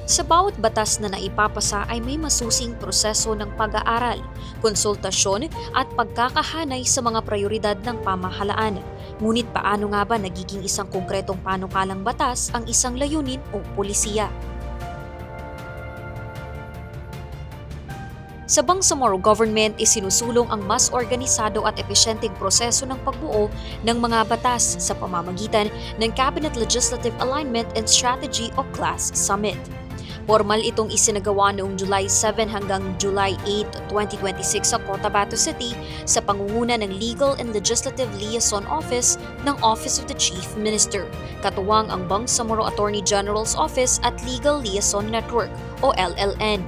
Sa bawat batas na naipapasa ay may masusing proseso ng pag-aaral, konsultasyon at pagkakahanay sa mga prioridad ng pamahalaan. Ngunit paano nga ba nagiging isang konkretong panukalang batas ang isang layunin o pulisiya? Sa Bangsamoro Government, isinusulong ang mas organisado at epesyenteng proseso ng pagbuo ng mga batas sa pamamagitan ng Cabinet Legislative Alignment and Strategy o CLAS Summit. Formal itong isinagawa noong July 7 hanggang July 8, 2026 sa Cotabato City sa pangunguna ng Legal and Legislative Liaison Office ng Office of the Chief Minister, katuwang ang Bangsamoro Attorney General's Office at Legal Liaison Network o LLN.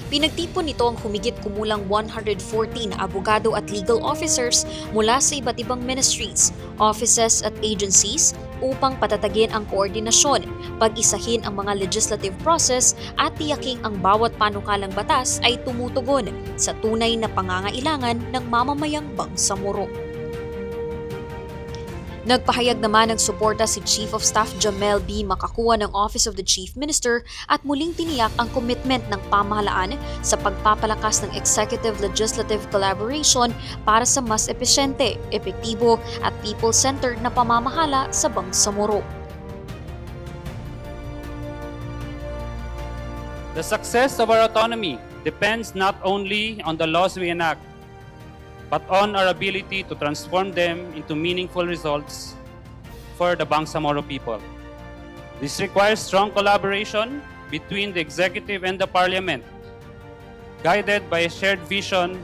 Pinagtipon nito ang humigit kumulang 114 na abogado at legal officers mula sa iba't ibang ministries, offices at agencies upang patatagin ang koordinasyon, pag-isahin ang mga legislative process at tiyaking ang bawat panukalang batas ay tumutugon sa tunay na pangangailangan ng mamamayang Bangsamoro. Nagpahayag naman ng suporta si Chief of Staff Jamel B. Makakuha ng Office of the Chief Minister at muling tiniyak ang commitment ng pamahalaan sa pagpapalakas ng executive-legislative collaboration para sa mas epesyente, epektibo at people-centered na pamamahala sa Bangsamoro. The success of our autonomy depends not only on the laws we enact, but on our ability to transform them into meaningful results for the Bangsamoro people. This requires strong collaboration between the executive and the parliament, guided by a shared vision,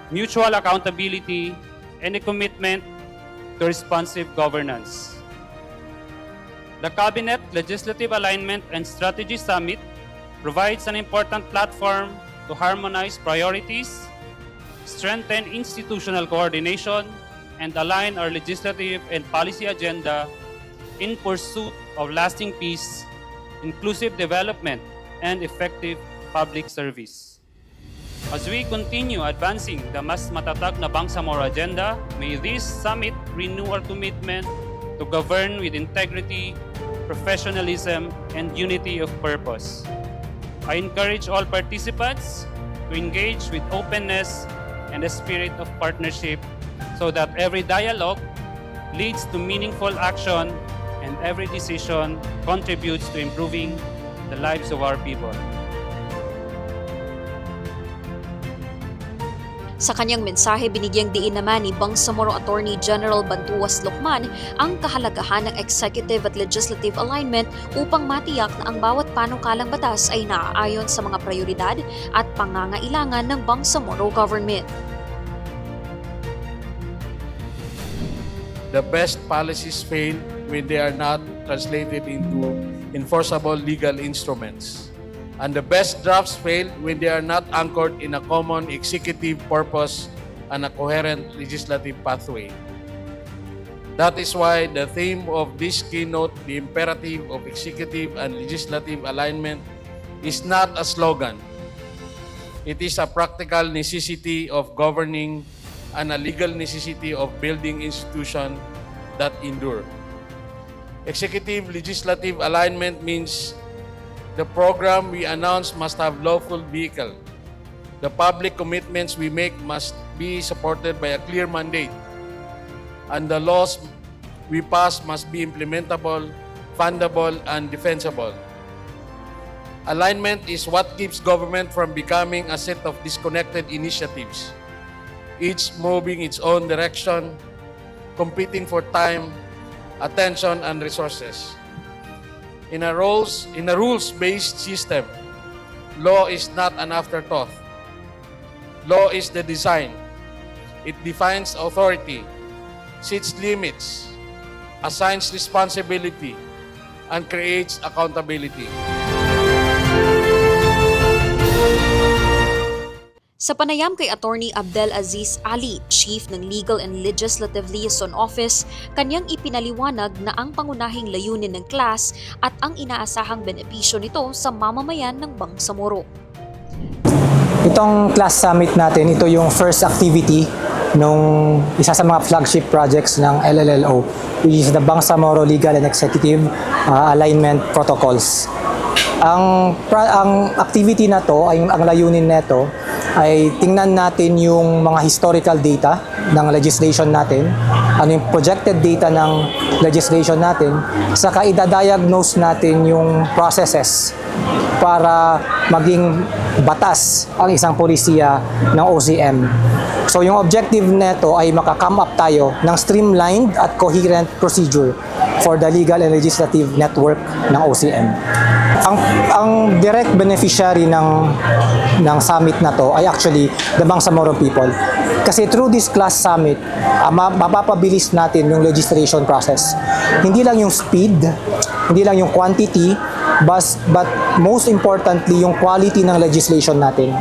mutual accountability, and a commitment to responsive governance. The Cabinet Legislative Alignment and Strategy Summit provides an important platform to harmonize priorities, strengthen institutional coordination, and align our legislative and policy agenda in pursuit of lasting peace, inclusive development, and effective public service. As we continue advancing the mas matatag na Bangsamoro agenda, may this summit renew our commitment to govern with integrity, professionalism, and unity of purpose. I encourage all participants to engage with openness and a spirit of partnership so that every dialogue leads to meaningful action and every decision contributes to improving the lives of our people. Sa kanyang mensahe, binigyang diin naman ni Bangsamoro Attorney General Bantuwas Lucman ang kahalagahan ng executive at legislative alignment upang matiyak na ang bawat panukalang batas ay naaayon sa mga prioridad at pangangailangan ng Bangsamoro government. The best policies fail when they are not translated into enforceable legal instruments. And the best drafts fail when they are not anchored in a common executive purpose and a coherent legislative pathway. That is why the theme of this keynote, the imperative of executive and legislative alignment, is not a slogan. It is a practical necessity of governing and a legal necessity of building institutions that endure. Executive-legislative alignment means the program we announce must have lawful vehicle. The public commitments we make must be supported by a clear mandate. And the laws we pass must be implementable, fundable, and defensible. Alignment is what keeps government from becoming a set of disconnected initiatives, each moving its own direction, competing for time, attention, and resources. In a rules-based system, law is not an afterthought. Law is the design. It defines authority, sets limits, assigns responsibility, and creates accountability. Sa panayam kay Attorney Abdel Aziz Ali, Chief ng Legal and Legislative Liaison Office, kanyang ipinaliwanag na ang pangunahing layunin ng CLAS at ang inaasahang benepisyo nito sa mamamayan ng Bangsamoro. Itong CLAS Summit natin, ito yung first activity nung isa sa mga flagship projects ng LLLO, which is the Bangsamoro Legal and Executive Alignment Protocols. Ang activity na to, ang layunin nito ay tingnan natin yung mga historical data ng legislation natin, ano yung projected data ng legislation natin, saka idadiagnose natin yung processes para maging batas ang isang polisiya ng OCM. So yung objective nito ay makakome up tayo ng streamlined at coherent procedure for the legal and legislative network ng OCM. Ang direct beneficiary ng summit na to ay actually the Bangsamoro people. Kasi through this class summit, mapapabilis natin yung legislation process. Hindi lang yung speed, hindi lang yung quantity, but most importantly, yung quality ng legislation natin.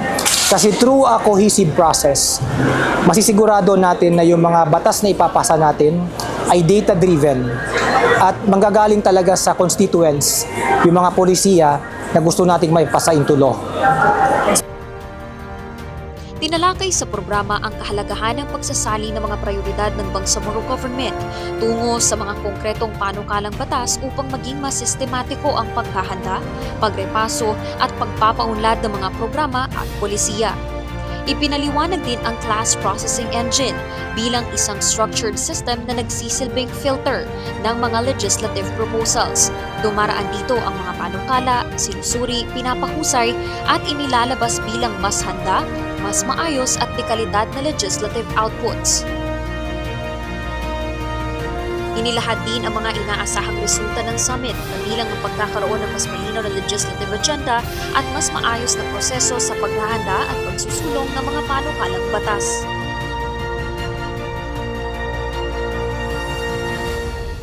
Kasi through a cohesive process, masisigurado natin na yung mga batas na ipapasa natin ay data-driven at manggagaling talaga sa constituents, yung mga polisiya na gusto nating maipasa into law. Tinalakay sa programa ang kahalagahan ng pagsasali ng mga prioridad ng Bangsamoro government tungo sa mga konkretong panukalang batas upang maging mas sistematiko ang paghahanda, pagrepaso at pagpapaunlad ng mga programa at polisiya. Ipinaliwanag din ang Class Processing Engine bilang isang structured system na nagsisilbing filter ng mga legislative proposals. Dumaraan dito ang mga panukala, sinusuri, pinapahusay at inilalabas bilang mas handa, mas maayos at dekalidad na legislative outputs. Inilahad din ang mga inaasahang resulta ng summit, kabilang ang pagkakaroon ng mas malinaw na legislative agenda at mas maayos na proseso sa paghahanda at pagsusulong ng mga panukalang batas.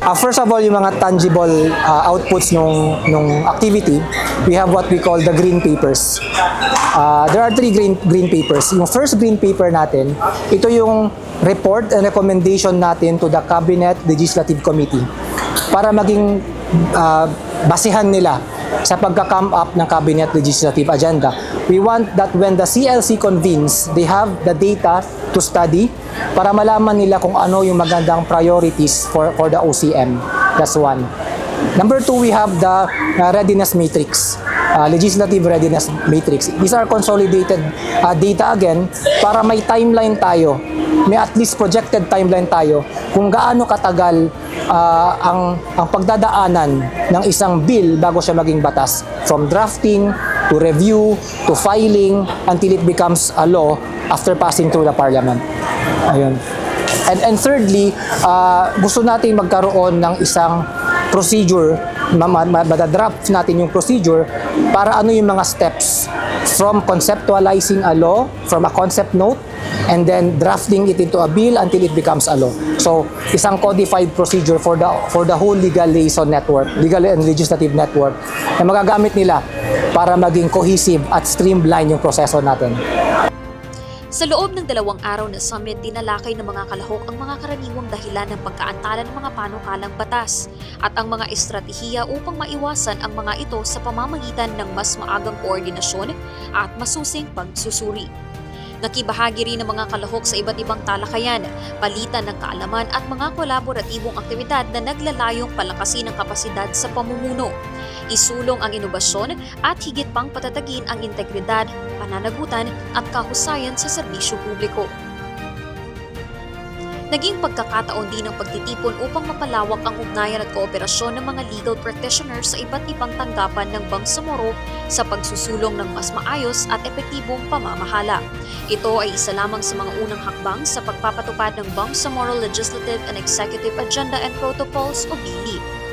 First of all, yung mga tangible outputs nung activity, we have what we call the green papers. There are three green papers. Yung first green paper natin, ito yung report and recommendation natin to the Cabinet Legislative Committee para maging basihan nila sa pagka-come up ng Cabinet Legislative Agenda. We want that when the CLC convenes, they have the data to study para malaman nila kung ano yung magandang priorities for the OCM. That's one. Number two, we have the readiness matrix, legislative readiness matrix. These are consolidated data again para may timeline tayo, may at least projected timeline tayo kung gaano katagal ang pagdadaanan ng isang bill bago siya maging batas, from drafting to review to filing until it becomes a law after passing through the parliament. Ayun. And thirdly, gusto natin magkaroon ng isang procedure, madadraft natin yung procedure para ano yung mga steps from conceptualizing a law, from a concept note, and then drafting it into a bill until it becomes a law. So, isang codified procedure for the whole legal liaison network, legal and legislative network, na magagamit nila para maging cohesive at streamline yung proseso natin. Sa loob ng 2 araw na summit, tinalakay ng mga kalahok ang mga karaniwang dahilan ng pagkaantala ng mga panukalang batas at ang mga estratehiya upang maiwasan ang mga ito sa pamamagitan ng mas maagang koordinasyon at masusing pagsusuri. Nakibahagi rin ng mga kalahok sa iba't ibang talakayan, palitan ng kaalaman at mga kolaboratibong aktibidad na naglalayong palakasin ang kapasidad sa pamumuno, isulong ang inobasyon at higit pang patatagin ang integridad, pananagutan at kahusayan sa serbisyo publiko. Naging pagkakataon din ang pagtitipon upang mapalawak ang ugnayan at kooperasyon ng mga legal practitioners sa iba't ibang tanggapan ng Bangsamoro sa pagsusulong ng mas maayos at epektibong pamamahala. Ito ay isa lamang sa mga unang hakbang sa pagpapatupad ng Bangsamoro Legislative and Executive Agenda and Protocols o BILI.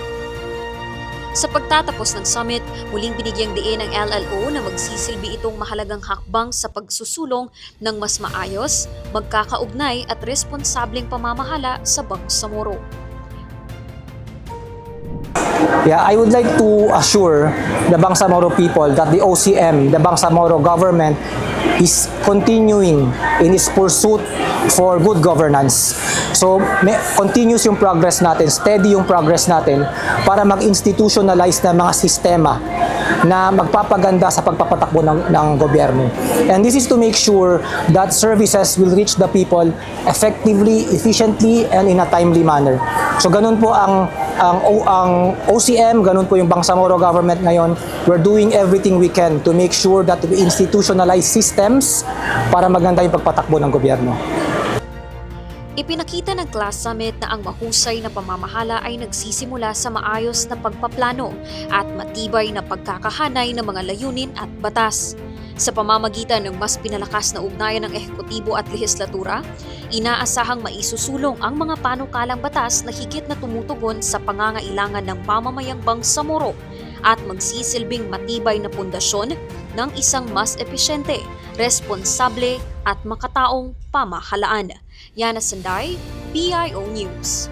Sa pagtatapos ng summit, muling binigyang diin ng LLO na magsisilbi itong mahalagang hakbang sa pagsusulong ng mas maayos, magkakaugnay at responsableng pamamahala sa Bangsamoro. Yeah, I would like to assure the Bangsamoro people that the OCM, the Bangsamoro government, is continuing in its pursuit for good governance. So, continuous yung progress natin, steady yung progress natin para mag-institutionalize na mga sistema na magpapaganda sa pagpapatakbo ng gobyerno. And this is to make sure that services will reach the people effectively, efficiently, and in a timely manner. So ganun po ang OCM, ganun po yung Bangsamoro government ngayon. We're doing everything we can to make sure that we institutionalize systems para maganda yung pagpatakbo ng gobyerno. Ipinakita ng Class Summit na ang mahusay na pamamahala ay nagsisimula sa maayos na pagpaplano at matibay na pagkakahanay ng mga layunin at batas. Sa pamamagitan ng mas pinalakas na ugnayan ng ehekutibo at lehislatura, inaasahang maisusulong ang mga panukalang batas na higit na tumutugon sa pangangailangan ng mamamayang Bangsamoro at magsisilbing matibay na pundasyon ng isang mas epesyente, responsable at makataong pamahalaan. Yana Sanday, PIO News.